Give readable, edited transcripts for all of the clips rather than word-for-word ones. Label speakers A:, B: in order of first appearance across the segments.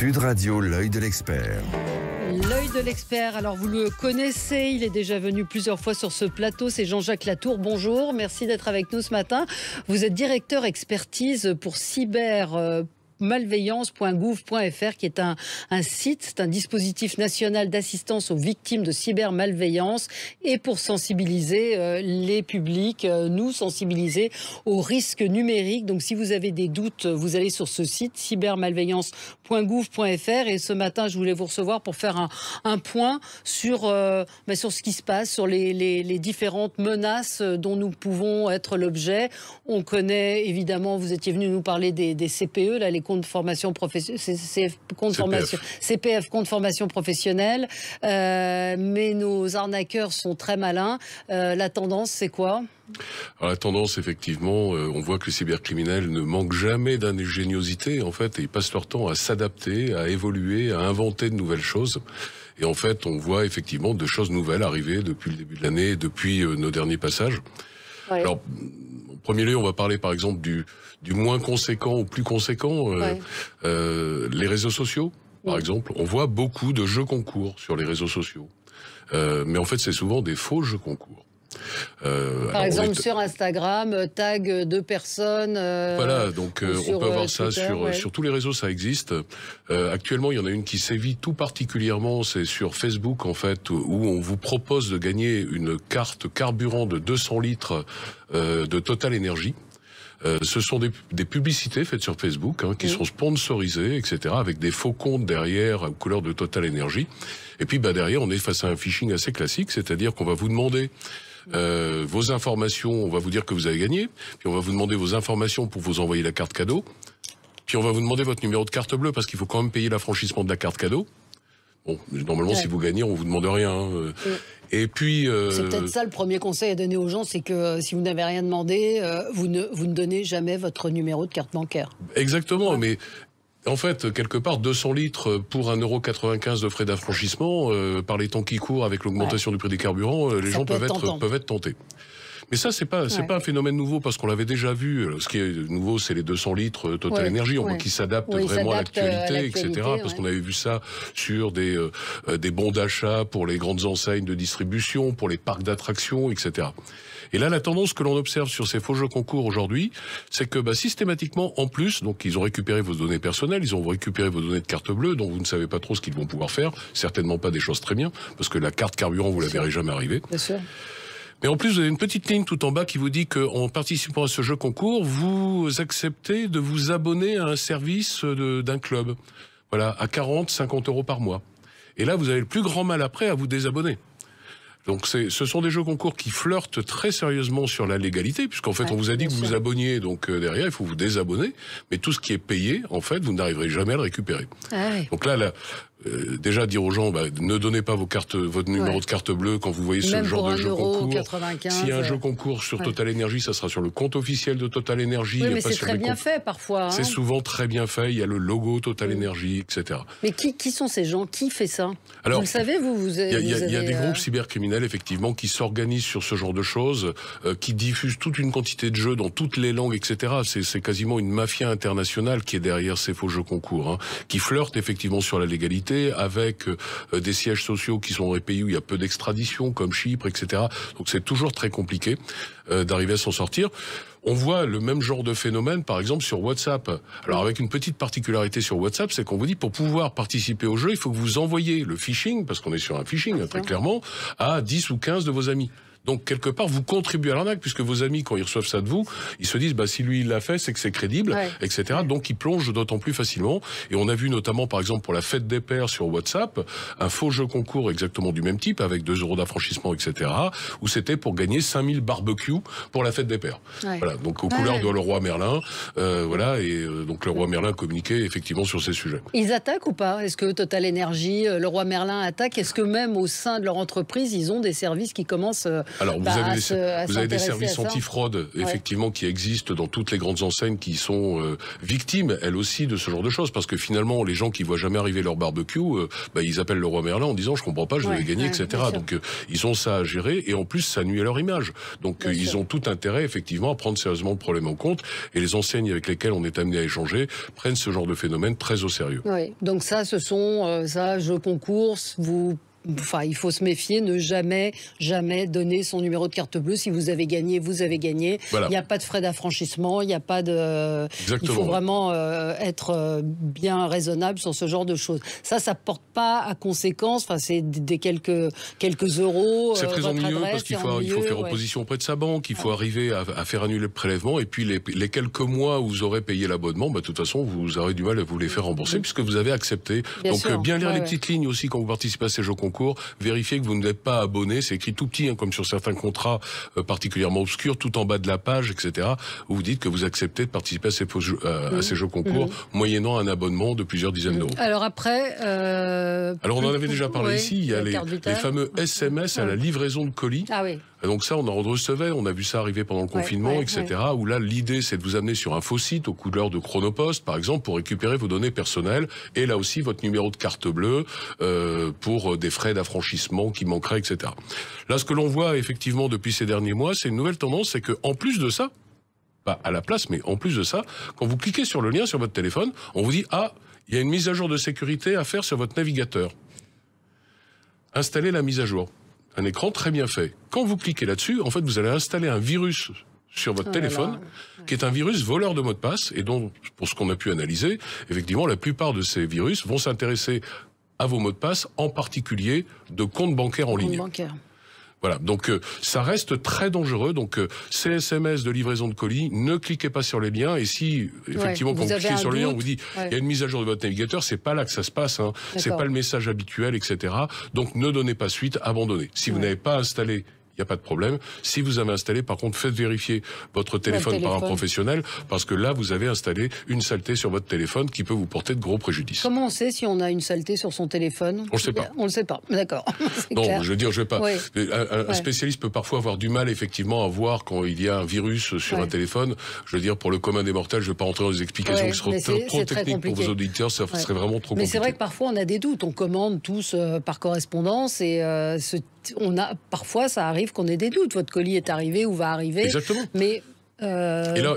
A: Sud Radio, l'œil de l'expert.
B: L'œil de l'expert, alors vous le connaissez, il est déjà venu plusieurs fois sur ce plateau, c'est Jean-Jacques Latour. Bonjour, merci d'être avec nous ce matin. Vous êtes directeur expertise pour cybermalveillance.gouv.fr, qui est un site, c'est un dispositif national d'assistance aux victimes de cybermalveillance et pour sensibiliser les publics, nous sensibiliser aux risques numériques. Donc si vous avez des doutes, vous allez sur ce site cybermalveillance.gouv.fr et ce matin je voulais vous recevoir pour faire un point sur ce qui se passe, sur les différentes menaces dont nous pouvons être l'objet. On connaît évidemment, vous étiez venu nous parler des CPE, là, les comptes de formation professionnelle, CPF, compte de formation professionnelle, mais nos arnaqueurs sont très malins. La tendance, c'est quoi ?
C: Alors, la tendance, effectivement, on voit que les cybercriminels ne manquent jamais d'ingéniosité, en fait, et ils passent leur temps à s'adapter, à évoluer, à inventer de nouvelles choses. Et en fait, on voit effectivement de choses nouvelles arriver depuis le début de l'année, depuis nos derniers passages. Ouais. Alors, en premier lieu, on va parler par exemple du moins conséquent au plus conséquent. Les réseaux sociaux, par exemple. On voit beaucoup de jeux concours sur les réseaux sociaux. Mais en fait, c'est souvent des faux jeux concours.
B: Par exemple, sur Instagram, tag de personnes.
C: Voilà, donc on peut avoir ça sur tous les réseaux, ça existe. Actuellement, il y en a une qui sévit tout particulièrement, c'est sur Facebook en fait, où on vous propose de gagner une carte carburant de 200 litres de Total Energy. Ce sont des publicités faites sur Facebook qui sont sponsorisées, etc., avec des faux comptes derrière aux couleurs de Total Energy. Et puis derrière, on est face à un phishing assez classique, c'est-à-dire qu'on va vous demander vos informations, on va vous dire que vous avez gagné, puis on va vous demander vos informations pour vous envoyer la carte cadeau, puis on va vous demander votre numéro de carte bleue parce qu'il faut quand même payer l'affranchissement de la carte cadeau. Bon, normalement, si vous gagnez, on vous demande rien. Et puis,
B: c'est peut-être ça le premier conseil à donner aux gens, c'est que si vous n'avez rien demandé, vous ne donnez jamais votre numéro de carte bancaire.
C: Exactement, mais en fait, quelque part, 200 litres pour 1,95 € de frais d'affranchissement, par les temps qui courent avec l'augmentation du prix des carburants, les gens peuvent être tentés. Mais ça, c'est pas un phénomène nouveau parce qu'on l'avait déjà vu. Ce qui est nouveau, c'est les 200 litres Total Energy. On voit qu'ils s'adaptent vraiment à l'actualité, etc. Parce qu'on avait vu ça sur des bons d'achat pour les grandes enseignes de distribution, pour les parcs d'attractions, etc. Et là, la tendance que l'on observe sur ces faux jeux concours aujourd'hui, c'est que systématiquement, en plus, donc ils ont récupéré vos données personnelles, ils ont récupéré vos données de carte bleue, dont vous ne savez pas trop ce qu'ils vont pouvoir faire. Certainement pas des choses très bien, parce que la carte carburant, vous la verrez jamais arriver.
B: Bien sûr.
C: Mais en plus, vous avez une petite ligne tout en bas qui vous dit qu'en participant à ce jeu concours, vous acceptez de vous abonner à un service d'un club. Voilà, à 40-50 € par mois. Et là, vous avez le plus grand mal après à vous désabonner. Donc ce sont des jeux concours qui flirtent très sérieusement sur la légalité, puisqu'en fait on vous a dit que vous vous abonniez, donc derrière il faut vous désabonner, mais tout ce qui est payé, en fait, vous n'arriverez jamais à le récupérer. Donc là, déjà dire aux gens, ne donnez pas votre numéro de carte bleue quand vous voyez ce genre de jeu concours. S'il y a un jeu concours sur Total Energy, ça sera sur le compte officiel de Total Energy.
B: Oui, mais c'est très bien fait parfois.
C: C'est souvent très bien fait, il y a le logo Total Energy, etc.
B: Mais qui sont ces gens? Qui fait ça?
C: Alors,
B: vous le savez,
C: il y a des groupes cybercriminels, effectivement, qui s'organisent sur ce genre de choses, qui diffusent toute une quantité de jeux dans toutes les langues, etc. C'est quasiment une mafia internationale qui est derrière ces faux jeux concours, qui flirtent effectivement sur la légalité, avec des sièges sociaux qui sont dans des pays où il y a peu d'extradition, comme Chypre, etc. Donc c'est toujours très compliqué d'arriver à s'en sortir. On voit le même genre de phénomène, par exemple, sur WhatsApp. Alors, avec une petite particularité sur WhatsApp, c'est qu'on vous dit, pour pouvoir participer au jeu, il faut que vous envoyiez le phishing, parce qu'on est sur un phishing, très clairement, à 10 ou 15 de vos amis. Donc, quelque part, vous contribuez à l'arnaque, puisque vos amis, quand ils reçoivent ça de vous, ils se disent, si lui, il l'a fait, c'est que c'est crédible, etc. Donc, ils plongent d'autant plus facilement. Et on a vu notamment, par exemple, pour la fête des pères sur WhatsApp, un faux jeu concours exactement du même type, avec 2 € d'affranchissement, etc., où c'était pour gagner 5000 barbecues pour la fête des pères. Voilà. Donc, aux couleurs de le roi Merlin, voilà. Et donc, le roi Merlin communiquait effectivement sur ces sujets.
B: Ils attaquent ou pas? Est-ce que Total Energy, le roi Merlin attaque? Est-ce que même au sein de leur entreprise, ils ont des services qui commencent
C: Alors, vous avez des services antifraude, effectivement, qui existent dans toutes les grandes enseignes qui sont victimes, elles aussi, de ce genre de choses. Parce que finalement, les gens qui voient jamais arriver leur barbecue, ils appellent le roi Merlin en disant « je comprends pas, je vais gagner », etc. Donc, ils ont ça à gérer et en plus, ça nuit à leur image. Donc, ils ont tout intérêt, effectivement, à prendre sérieusement le problème en compte. Et les enseignes avec lesquelles on est amené à échanger prennent ce genre de phénomène très au sérieux.
B: Oui, donc ça, ce sont jeux concours, il faut se méfier, ne jamais donner son numéro de carte bleue. Si vous avez gagné, vous avez gagné. Voilà. Il n'y a pas de frais d'affranchissement, il n'y a pas de... Il faut vraiment être bien raisonnable sur ce genre de choses. Ça ne porte pas à conséquence, c'est des quelques euros.
C: C'est très ennuyeux parce qu'il faut faire opposition auprès de sa banque, il faut arriver à faire annuler le prélèvement, et puis les quelques mois où vous aurez payé l'abonnement, de toute façon, vous aurez du mal à vous les faire rembourser puisque vous avez accepté. Bien lire les petites lignes aussi quand vous participez à ces jeux concours. Vérifiez que vous n'êtes pas abonné, c'est écrit tout petit, comme sur certains contrats particulièrement obscurs, tout en bas de la page, etc. Où vous dites que vous acceptez de participer à ces jeux concours, moyennant un abonnement de plusieurs dizaines d'euros.
B: Alors après...
C: Alors on en avait déjà parlé ici, il y a les fameux SMS à la livraison de colis.
B: Ah oui.
C: Donc ça, on en recevait, on a vu ça arriver pendant le confinement, etc. Où là, l'idée, c'est de vous amener sur un faux site aux couleurs de Chronopost, par exemple, pour récupérer vos données personnelles, et là aussi, votre numéro de carte bleue pour des frais d'affranchissement qui manqueraient, etc. Là, ce que l'on voit effectivement depuis ces derniers mois, c'est une nouvelle tendance, c'est que en plus de ça, pas à la place, mais en plus de ça, quand vous cliquez sur le lien sur votre téléphone, on vous dit « Ah, il y a une mise à jour de sécurité à faire sur votre navigateur. Installez la mise à jour. » Un écran très bien fait. Quand vous cliquez là-dessus, en fait, vous allez installer un virus sur votre téléphone, qui est un virus voleur de mots de passe, et dont, pour ce qu'on a pu analyser, effectivement, la plupart de ces virus vont s'intéresser à vos mots de passe, en particulier de comptes bancaires en ligne. Voilà, donc ça reste très dangereux. Donc ces SMS de livraison de colis, ne cliquez pas sur les liens. Et si effectivement quand vous cliquez sur le lien, on vous dit il y a une mise à jour de votre navigateur, c'est pas là que ça se passe. C'est pas le message habituel, etc. Donc ne donnez pas suite, abandonnez. Si vous n'avez pas installé, il n'y a pas de problème. Si vous avez installé, par contre, faites vérifier votre téléphone par un professionnel, parce que là, vous avez installé une saleté sur votre téléphone qui peut vous porter de gros préjudices.
B: Comment on sait si on a une saleté sur son téléphone?
C: On ne sait pas.
B: On ne le sait pas, d'accord.
C: Non, je veux dire, je vais pas. Un spécialiste peut parfois avoir du mal, effectivement, à voir quand il y a un virus sur un téléphone. Je veux dire, pour le commun des mortels, je ne vais pas rentrer dans des explications qui seront trop techniques pour vos auditeurs, ça serait vraiment trop compliqué.
B: Mais c'est vrai que parfois, on a des doutes. On commande tous par correspondance et parfois, ça arrive qu'on ait des doutes. Votre colis est arrivé ou va arriver.
C: Exactement.
B: Mais
C: et là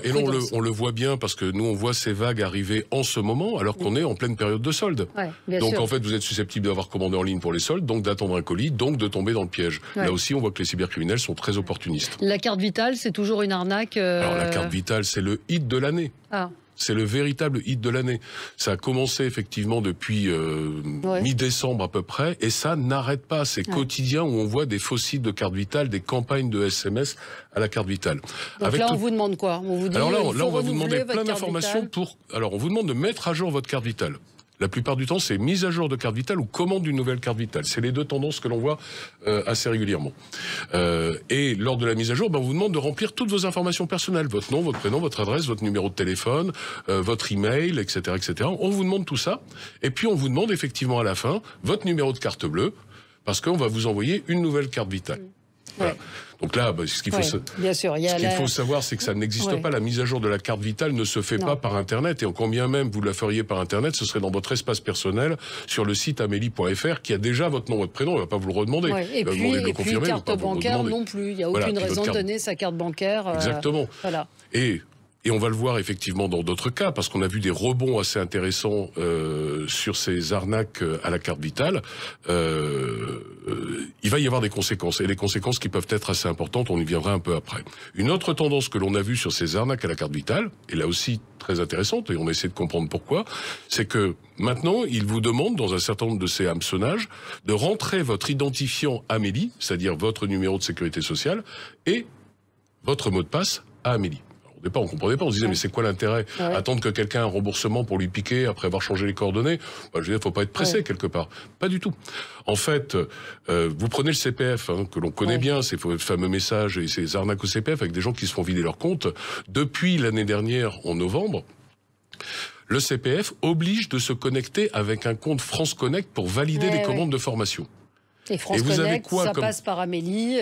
C: on le voit bien parce que nous, on voit ces vagues arriver en ce moment, alors qu'on est en pleine période de solde. Donc, en fait, vous êtes susceptible d'avoir commandé en ligne pour les soldes, donc d'attendre un colis, donc de tomber dans le piège. Là aussi, on voit que les cybercriminels sont très opportunistes.
B: La carte vitale, c'est toujours une arnaque
C: Alors, la carte vitale, c'est le hit de l'année. C'est le véritable hit de l'année. Ça a commencé effectivement depuis mi-décembre à peu près, et ça n'arrête pas. C'est quotidien où on voit des faux sites de carte vitale, des campagnes de SMS à la carte vitale.
B: Donc là, on vous demande quoi? On vous dit,
C: alors là, on va vous demander plein d'informations Alors, on vous demande de mettre à jour votre carte vitale. La plupart du temps, c'est mise à jour de carte vitale ou commande d'une nouvelle carte vitale. C'est les deux tendances que l'on voit assez régulièrement. Et lors de la mise à jour, on vous demande de remplir toutes vos informations personnelles. Votre nom, votre prénom, votre adresse, votre numéro de téléphone, votre email, etc., etc. On vous demande tout ça. Et puis, on vous demande effectivement à la fin votre numéro de carte bleue, parce qu'on va vous envoyer une nouvelle carte vitale. Voilà. Donc là, ce qu'il faut savoir, c'est que ça n'existe pas. La mise à jour de la carte vitale ne se fait pas par Internet. Et quand bien même vous la feriez par Internet, ce serait dans votre espace personnel sur le site amélie.fr qui a déjà votre nom, votre prénom. On ne va pas vous le redemander.
B: Et puis, carte bancaire non plus. Il n'y a aucune raison de donner sa carte bancaire.
C: Exactement.
B: Voilà.
C: Et on va le voir effectivement dans d'autres cas, parce qu'on a vu des rebonds assez intéressants sur ces arnaques à la carte vitale. Il va y avoir des conséquences, et les conséquences qui peuvent être assez importantes, on y viendra un peu après. Une autre tendance que l'on a vue sur ces arnaques à la carte vitale, et là aussi très intéressante, et on essaie de comprendre pourquoi, c'est que maintenant, ils vous demandent, dans un certain nombre de ces hameçonnages, de rentrer votre identifiant Amélie, c'est-à-dire votre numéro de sécurité sociale, et votre mot de passe à Amélie. Au départ, on comprenait pas, on se disait mais c'est quoi l'intérêt? Attendre que quelqu'un ait un remboursement pour lui piquer après avoir changé les coordonnées? Je veux dire, faut pas être pressé quelque part. Pas du tout. En fait, vous prenez le CPF, que l'on connaît bien, ces fameux messages et ces arnaques au CPF avec des gens qui se font vider leur compte. Depuis l'année dernière, en novembre, le CPF oblige de se connecter avec un compte France Connect pour valider les commandes de formation.
B: Et France Connect, ça passe par Amélie.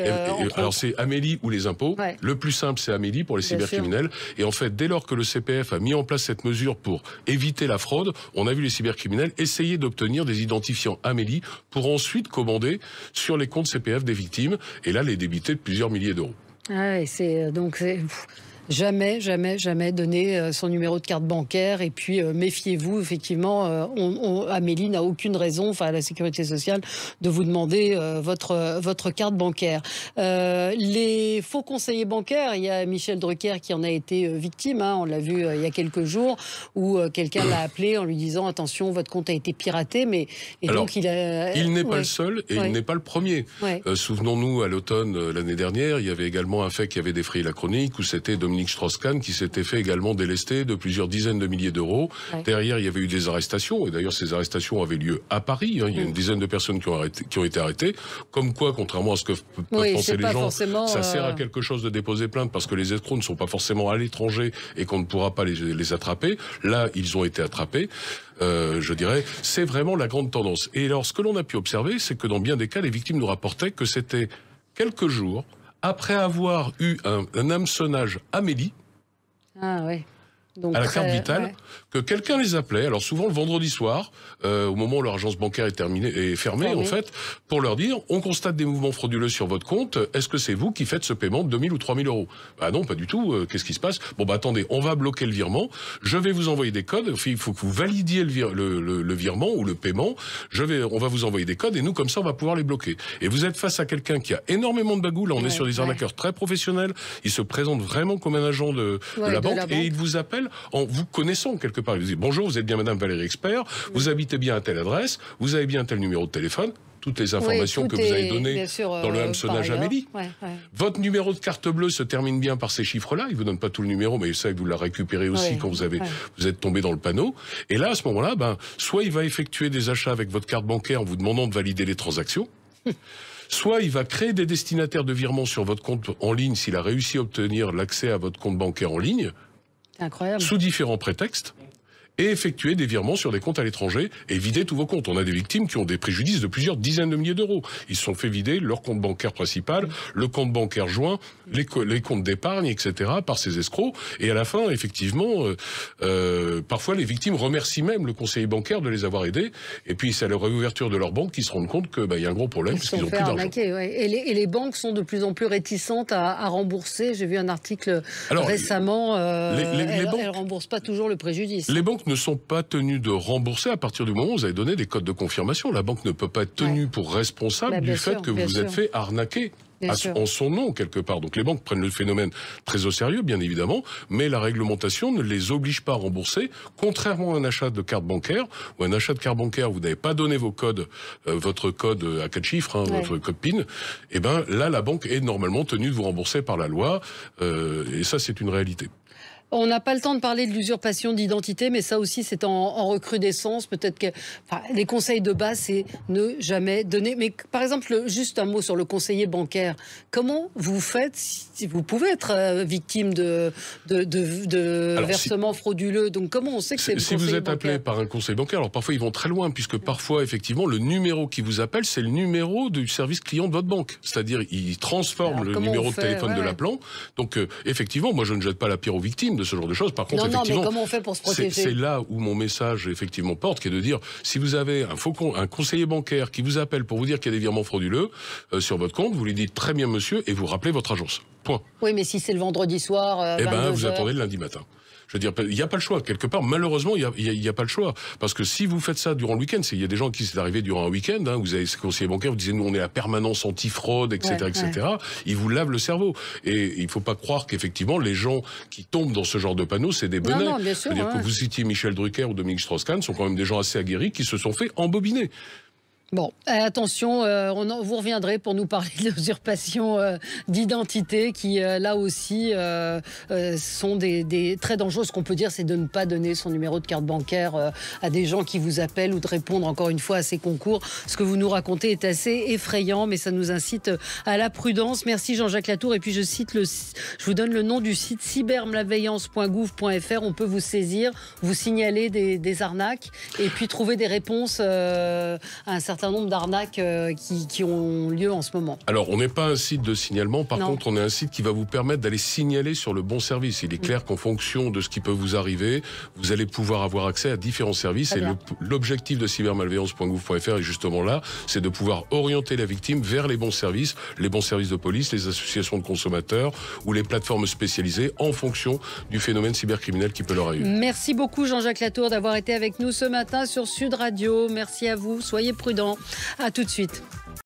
C: Alors c'est Amélie ou les impôts. Ouais. Le plus simple, c'est Amélie pour les cybercriminels. Et en fait, dès lors que le CPF a mis en place cette mesure pour éviter la fraude, on a vu les cybercriminels essayer d'obtenir des identifiants Amélie pour ensuite commander sur les comptes CPF des victimes et là les débiter de plusieurs milliers d'euros.
B: Ah ouais, c'est jamais donner son numéro de carte bancaire. Et puis, méfiez-vous, effectivement, Amélie n'a aucune raison, enfin, la Sécurité sociale, de vous demander votre carte bancaire. Les faux conseillers bancaires, il y a Michel Drucker qui en a été victime, hein, on l'a vu il y a quelques jours, où quelqu'un l'a appelé en lui disant « Attention, votre compte a été piraté », donc il
C: n'est pas le seul et il n'est pas le premier. Ouais. Souvenons-nous, à l'automne l'année dernière, il y avait également un fait qui avait défrayé la chronique, où c'était Dominique Strauss-Kahn qui s'était fait également délester de plusieurs dizaines de milliers d'euros. Ouais. Derrière, il y avait eu des arrestations, et d'ailleurs ces arrestations avaient lieu à Paris. Hein. Il y a une dizaine de personnes qui ont été arrêtées. Comme quoi, contrairement à ce que peuvent penser les gens, ça sert à quelque chose de déposer plainte parce que les escrocs ne sont pas forcément à l'étranger et qu'on ne pourra pas les attraper. Là, ils ont été attrapés. Je dirais, c'est vraiment la grande tendance. Et alors, ce que l'on a pu observer, c'est que dans bien des cas, les victimes nous rapportaient que c'était quelques jours après avoir eu un hameçonnage Amélie, donc à la carte vitale, que quelqu'un les appelait, alors souvent le vendredi soir, au moment où leur agence bancaire est fermée, en fait, pour leur dire, on constate des mouvements frauduleux sur votre compte, est-ce que c'est vous qui faites ce paiement de 2000 ou 3000 euros? Bah non, pas du tout, qu'est-ce qui se passe? Bon bah attendez, on va bloquer le virement, je vais vous envoyer des codes, il faut que vous validiez le virement ou le paiement, on va vous envoyer des codes et nous comme ça on va pouvoir les bloquer. Et vous êtes face à quelqu'un qui a énormément de bagou, là on est sur des arnaqueurs très professionnels, il se présente vraiment comme un agent de la banque et il vous appelle en vous connaissant quelque part. Il vous dit bonjour, vous êtes bien Madame Valérie Expert, vous habitez bien à telle adresse, vous avez bien tel numéro de téléphone. Toutes les informations que vous avez données dans le hameçonnage Amélie. Votre numéro de carte bleue se termine bien par ces chiffres-là. Il vous donne pas tout le numéro, mais ça, vous la récupérez aussi quand vous êtes tombé dans le panneau. Et là, à ce moment-là, soit il va effectuer des achats avec votre carte bancaire en vous demandant de valider les transactions. Soit il va créer des destinataires de virements sur votre compte en ligne s'il a réussi à obtenir l'accès à votre compte bancaire en ligne.
B: Incroyable.
C: Sous différents prétextes. Et effectuer des virements sur des comptes à l'étranger et vider tous vos comptes. On a des victimes qui ont des préjudices de plusieurs dizaines de milliers d'euros. Ils se sont fait vider leur compte bancaire principal, le compte bancaire joint, les comptes d'épargne, etc. par ces escrocs. Et à la fin, effectivement, parfois les victimes remercient même le conseiller bancaire de les avoir aidés. Et puis c'est à la réouverture de leur banque qu'ils se rendent compte qu'il y a un gros problème puisqu'ils n'ont plus d'argent.
B: Et les banques sont de plus en plus réticentes à rembourser. J'ai vu un article récemment. Elles ne remboursent pas toujours le préjudice.
C: Les banques ne sont pas tenues de rembourser à partir du moment où vous avez donné des codes de confirmation. La banque ne peut pas être tenue pour responsable du fait que vous vous êtes fait arnaquer en son nom quelque part. Donc les banques prennent le phénomène très au sérieux, bien évidemment, mais la réglementation ne les oblige pas à rembourser, contrairement à un achat de carte bancaire, ou un achat de carte bancaire, vous n'avez pas donné vos codes, votre code à 4 chiffres, votre code PIN, et là la banque est normalement tenue de vous rembourser par la loi, et ça c'est une réalité.
B: On n'a pas le temps de parler de l'usurpation d'identité, mais ça aussi, c'est en recrudescence. Peut-être que les conseils de base, c'est ne jamais donner. Mais par exemple, juste un mot sur le conseiller bancaire. Comment vous faites si vous pouvez être victime de versements frauduleux? Donc comment on sait que c'est le conseiller bancaire? Si vous êtes
C: appelé par un conseiller bancaire, alors parfois ils vont très loin, puisque parfois, effectivement, le numéro qui vous appelle, c'est le numéro du service client de votre banque. C'est-à-dire, ils transforment le numéro de téléphone de l'appelant. Donc, effectivement, moi, je ne jette pas la pierre aux victimes de ce genre de choses. Par contre, effectivement,
B: mais comment on fait pour se protéger?
C: C'est là où mon message effectivement porte, qui est de dire, si vous avez un conseiller bancaire qui vous appelle pour vous dire qu'il y a des virements frauduleux sur votre compte, vous lui dites très bien monsieur et vous rappelez votre agence. Point.
B: Oui, mais si c'est le vendredi soir,
C: vous attendez le lundi matin. Je veux dire, il n'y a pas le choix. Quelque part, malheureusement, il n'y a pas le choix. Parce que si vous faites ça durant le week-end, il y a des gens qui c'est arrivé durant un week-end, vous avez ces conseillers bancaires, vous disiez, nous, on est la permanence anti-fraude, etc., etc. Ils vous lavent le cerveau. Et il ne faut pas croire qu'effectivement, les gens qui tombent dans ce genre de panneaux, c'est des benets.
B: Non, bien sûr,
C: c'est-à-dire que vous citiez Michel Drucker ou Dominique Strauss-Kahn, sont quand même des gens assez aguerris qui se sont fait embobiner.
B: Bon, attention, vous reviendrez pour nous parler de l'usurpation d'identité qui, là aussi, sont des très dangereux. Ce qu'on peut dire, c'est de ne pas donner son numéro de carte bancaire à des gens qui vous appellent ou de répondre encore une fois à ces concours. Ce que vous nous racontez est assez effrayant, mais ça nous incite à la prudence. Merci Jean-Jacques Latour. Et puis, je vous donne le nom du site cybermalveillance.gouv.fr. On peut vous saisir, vous signaler des arnaques et puis trouver des réponses à un certain certain nombre d'arnaques qui ont lieu en ce moment.
C: Alors, on n'est pas un site de signalement. Par
B: Non.
C: contre, on est un site qui va vous permettre d'aller signaler sur le bon service. Il est clair qu'en fonction de ce qui peut vous arriver, vous allez pouvoir avoir accès à différents services.
B: Très
C: Et
B: bien.
C: l'objectif de cybermalveillance.gouv.fr est justement là, c'est de pouvoir orienter la victime vers les bons services de police, les associations de consommateurs ou les plateformes spécialisées en fonction du phénomène cybercriminel qui peut leur arriver.
B: Merci beaucoup Jean-Jacques Latour d'avoir été avec nous ce matin sur Sud Radio. Merci à vous, soyez prudents. À tout de suite.